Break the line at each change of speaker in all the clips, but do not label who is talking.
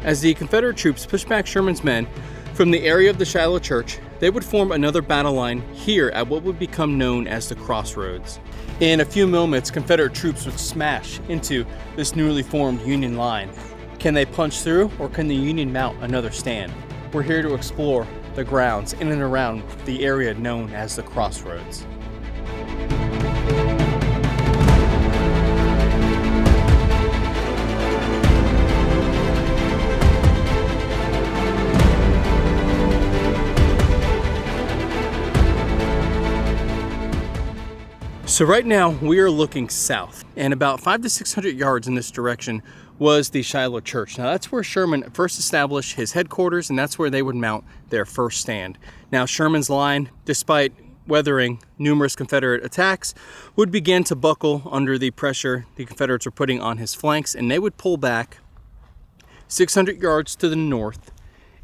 As the Confederate troops pushed back Sherman's men from the area of the Shiloh church, they would form another battle line here at what would become known as the Crossroads. In a few moments, Confederate troops would smash into this newly formed Union line. Can they punch through, or can the Union mount another stand? We're here to explore the grounds in and around the area known as the Crossroads. So right now we are looking south, and about 500 to 600 yards in this direction was the Shiloh church. Now that's where Sherman first established his headquarters, and that's where they would mount their first stand. Now Sherman's line, despite weathering numerous Confederate attacks, would begin to buckle under the pressure the Confederates were putting on his flanks, and they would pull back 600 yards to the north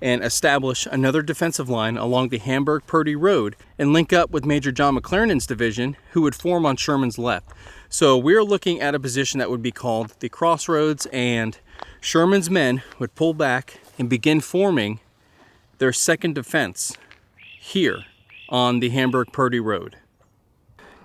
and establish another defensive line along the Hamburg-Purdy Road and link up with Major John McClernand's division, who would form on Sherman's left. So we're looking at a position that would be called the Crossroads, and Sherman's men would pull back and begin forming their second defense here on the Hamburg-Purdy Road.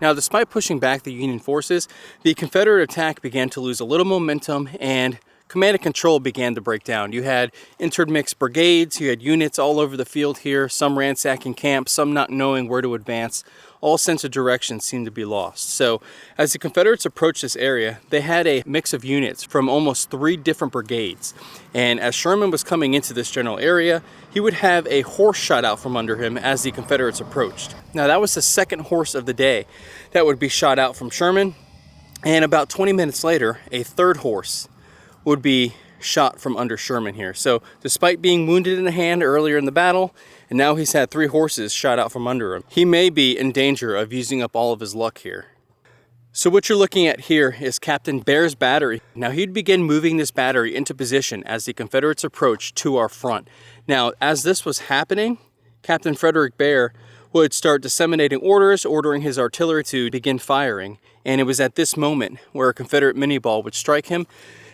Now, despite pushing back the Union forces, the Confederate attack began to lose a little momentum, and command and control began to break down. You had intermixed brigades, you had units all over the field here, some ransacking camps, some not knowing where to advance. All sense of direction seemed to be lost. So as the Confederates approached this area, they had a mix of units from almost 3 different brigades. And as Sherman was coming into this general area, he would have a horse shot out from under him as the Confederates approached. Now that was the second horse of the day that would be shot out from Sherman. And about 20 minutes later, a third horse would be shot from under Sherman here. So despite being wounded in the hand earlier in the battle, and now he's had 3 horses shot out from under him, he may be in danger of using up all of his luck here. So what you're looking at here is Captain Behr's battery. Now he'd begin moving this battery into position as the Confederates approached to our front. Now as this was happening, Captain Frederick Behr would start disseminating orders, ordering his artillery to begin firing. And it was at this moment where a Confederate minie-ball would strike him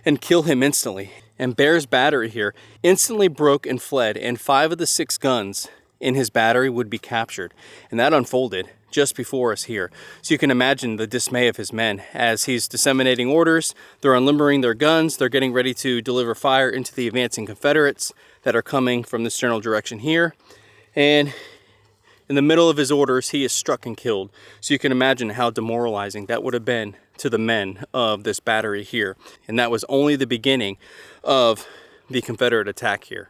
and kill him instantly. And Behr's battery here instantly broke and fled, and 5 of the 6 guns in his battery would be captured. And that unfolded just before us here. So you can imagine the dismay of his men as he's disseminating orders. They're unlimbering their guns. They're getting ready to deliver fire into the advancing Confederates that are coming from this general direction here. And in the middle of his orders, he is struck and killed. So you can imagine how demoralizing that would have been to the men of this battery here. And that was only the beginning of the Confederate attack here.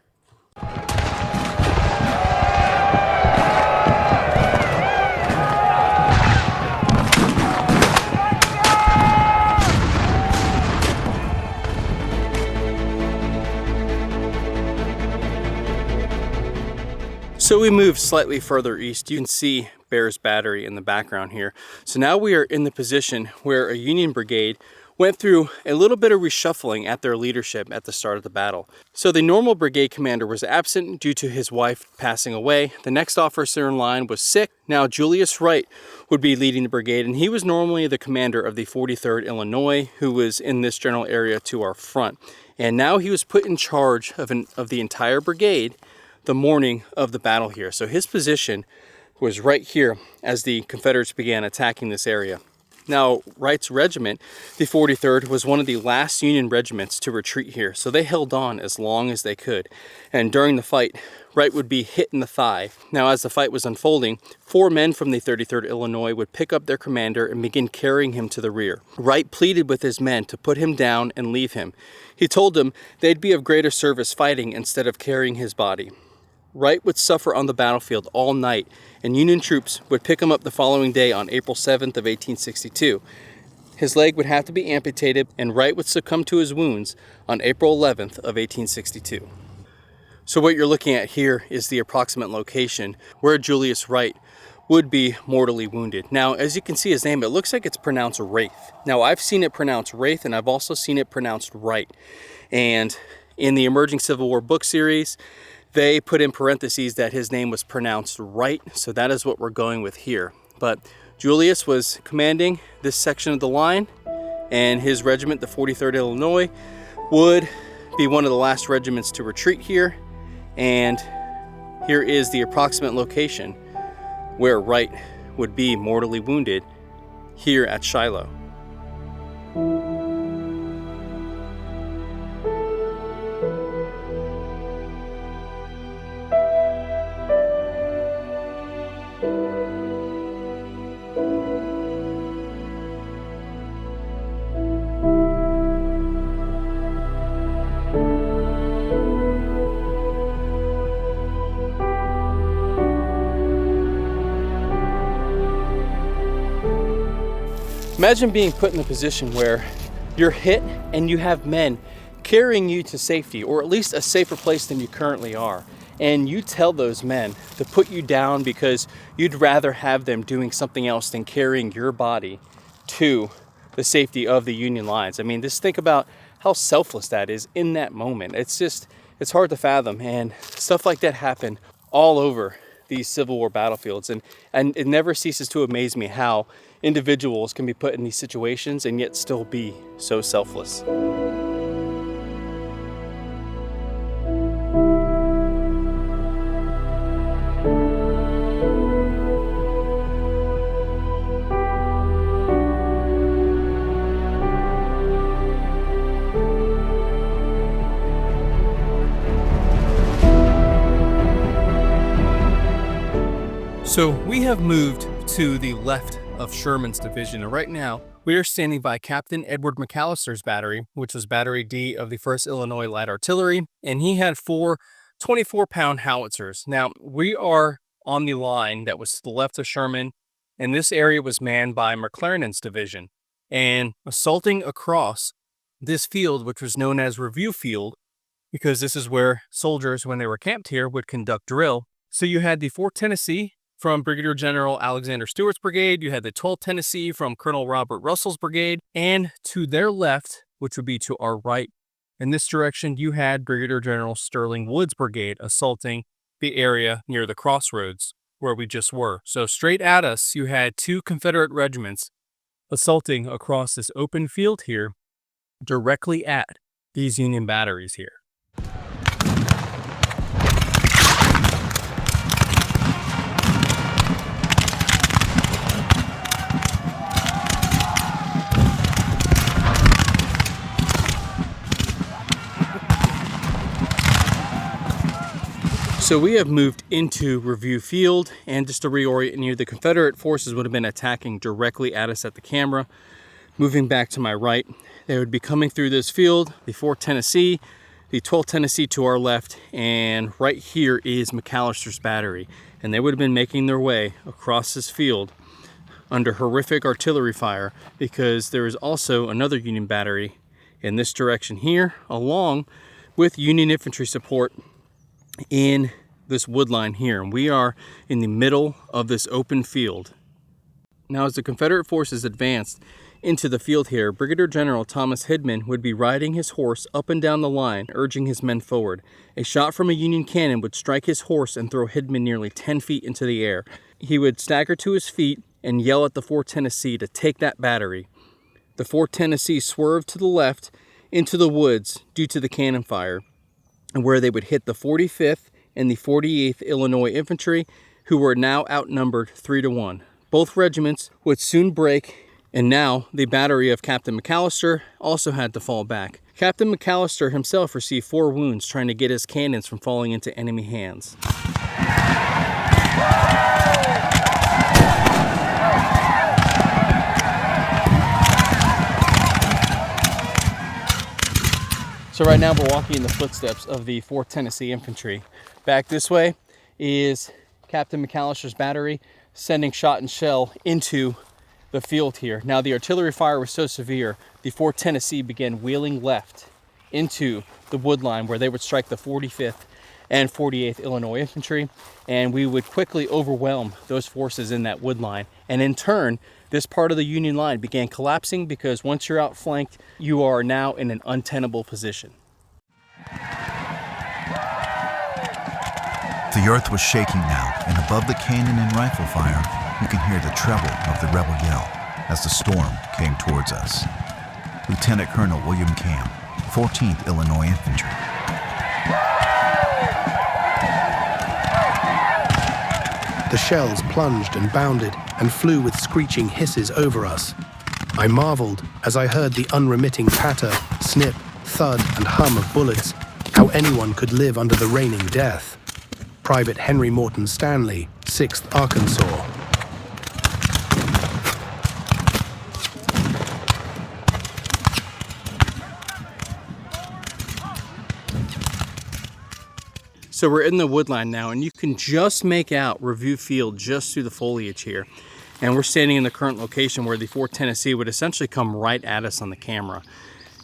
So we moved slightly further east. You can see Behr's battery in the background here. So now we are in the position where a Union brigade went through a little bit of reshuffling at their leadership at the start of the battle. So the normal brigade commander was absent due to his wife passing away. The next officer in line was sick. Now Julius Wright would be leading the brigade, and he was normally the commander of the 43rd Illinois, who was in this general area to our front. And now he was put in charge of the entire brigade the morning of the battle here. So his position was right here as the Confederates began attacking this area. Now, Wright's regiment, the 43rd, was one of the last Union regiments to retreat here, so they held on as long as they could. And during the fight, Wright would be hit in the thigh. Now, as the fight was unfolding, 4 men from the 33rd Illinois would pick up their commander and begin carrying him to the rear. Wright pleaded with his men to put him down and leave him. He told them they'd be of greater service fighting instead of carrying his body. Wright would suffer on the battlefield all night, and Union troops would pick him up the following day on April 7th of 1862. His leg would have to be amputated, and Wright would succumb to his wounds on April 11th of 1862. So what you're looking at here is the approximate location where Julius Wright would be mortally wounded. Now, as you can see his name, it looks like it's pronounced Raith. Now, I've seen it pronounced Raith, and I've also seen it pronounced Wright. And in the Emerging Civil War book series, they put in parentheses that his name was pronounced Wright, so that is what we're going with here. But Julius was commanding this section of the line, and his regiment, the 43rd Illinois, would be one of the last regiments to retreat here, and here is the approximate location where Wright would be mortally wounded here at Shiloh. Imagine being put in a position where you're hit and you have men carrying you to safety, or at least a safer place than you currently are. And you tell those men to put you down because you'd rather have them doing something else than carrying your body to the safety of the Union lines. I mean, just think about how selfless that is in that moment. It's hard to fathom. And stuff like that happened all over these Civil War battlefields. And it never ceases to amaze me how individuals can be put in these situations and yet still be so selfless. So we have moved to the left of Sherman's division, and right now we are standing by Captain Edward McAllister's battery, which was Battery D of the 1st Illinois Light Artillery, and he had 4 24-pound howitzers. Now, we are on the line that was to the left of Sherman, and this area was manned by McClernand's division, and assaulting across this field, which was known as Review Field, because this is where soldiers, when they were camped here, would conduct drill. So you had the 4th Tennessee from Brigadier General Alexander Stewart's brigade, you had the 12th Tennessee from Colonel Robert Russell's brigade, and to their left, which would be to our right, in this direction, you had Brigadier General Sterling Wood's brigade assaulting the area near the Crossroads where we just were. So straight at us, you had 2 Confederate regiments assaulting across this open field here, directly at these Union batteries here. So we have moved into Review Field, and just to reorient you, the Confederate forces would have been attacking directly at us at the camera. Moving back to my right, they would be coming through this field, the 4th Tennessee, the 12th Tennessee to our left, and right here is McAllister's battery. And they would have been making their way across this field under horrific artillery fire, because there is also another Union battery in this direction here, along with Union infantry support in this wood line here, and we are in the middle of this open field. Now, as the Confederate forces advanced into the field here, Brigadier General Thomas Hidman would be riding his horse up and down the line, urging his men forward. A shot from a Union cannon would strike his horse and throw Hidman nearly 10 feet into the air. He would stagger to his feet and yell at the 4th Tennessee to take that battery. The 4th Tennessee swerved to the left into the woods due to the cannon fire, where they would hit the 45th and the 48th Illinois Infantry, who were now outnumbered 3-1. Both regiments would soon break, and now the battery of Captain McAllister also had to fall back. Captain McAllister himself received 4 wounds trying to get his cannons from falling into enemy hands. So right now we're walking in the footsteps of the 4th Tennessee Infantry. Back this way is Captain McAllister's battery sending shot and shell into the field here. Now, the artillery fire was so severe, the 4th Tennessee began wheeling left into the wood line where they would strike the 45th and 48th Illinois Infantry, and we would quickly overwhelm those forces in that wood line. And in turn, this part of the Union line began collapsing, because once you're outflanked, you are now in an untenable position.
The earth was shaking now, and above the cannon and rifle fire, you can hear the treble of the rebel yell as the storm came towards us. Lieutenant Colonel William Camp, 14th Illinois Infantry.
The shells plunged and bounded and flew with screeching hisses over us. I marveled as I heard the unremitting patter, snip, thud, and hum of bullets, how anyone could live under the raining death. Private Henry Morton Stanley, 6th Arkansas.
So we're in the woodline now, and you can just make out Review Field just through the foliage here. And we're standing in the current location where the 4th Tennessee would essentially come right at us on the camera.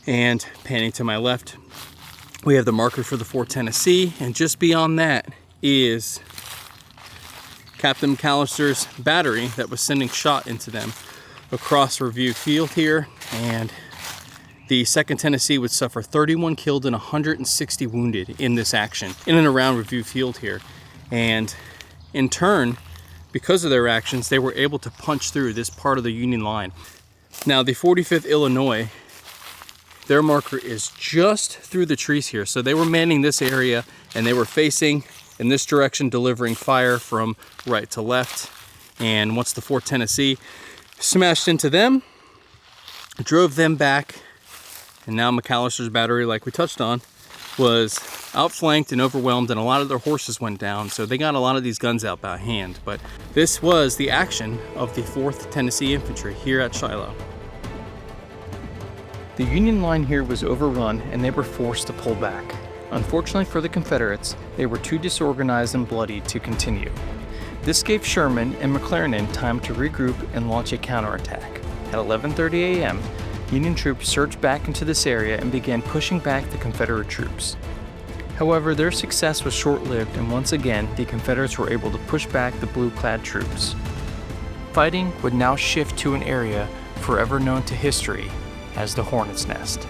And panning to my left, we have the marker for the 4th Tennessee, and just beyond that is Captain McAllister's battery that was sending shot into them across Review Field here. And the 2nd Tennessee would suffer 31 killed and 160 wounded in this action, in and around Review Field here. And in turn, because of their actions, they were able to punch through this part of the Union line. Now, the 45th Illinois, their marker is just through the trees here. So they were manning this area, and they were facing in this direction, delivering fire from right to left. And once the 4th Tennessee smashed into them, drove them back, and now McAllister's battery, like we touched on, was outflanked and overwhelmed, and a lot of their horses went down, so they got a lot of these guns out by hand. But this was the action of the 4th Tennessee Infantry here at Shiloh. The Union line here was overrun, and they were forced to pull back. Unfortunately for the Confederates, they were too disorganized and bloody to continue. This gave Sherman and McClernand time to regroup and launch a counterattack. At 11:30 a.m., Union troops surged back into this area and began pushing back the Confederate troops. However, their success was short-lived, and once again, the Confederates were able to push back the blue-clad troops. Fighting would now shift to an area forever known to history as the Hornets' Nest.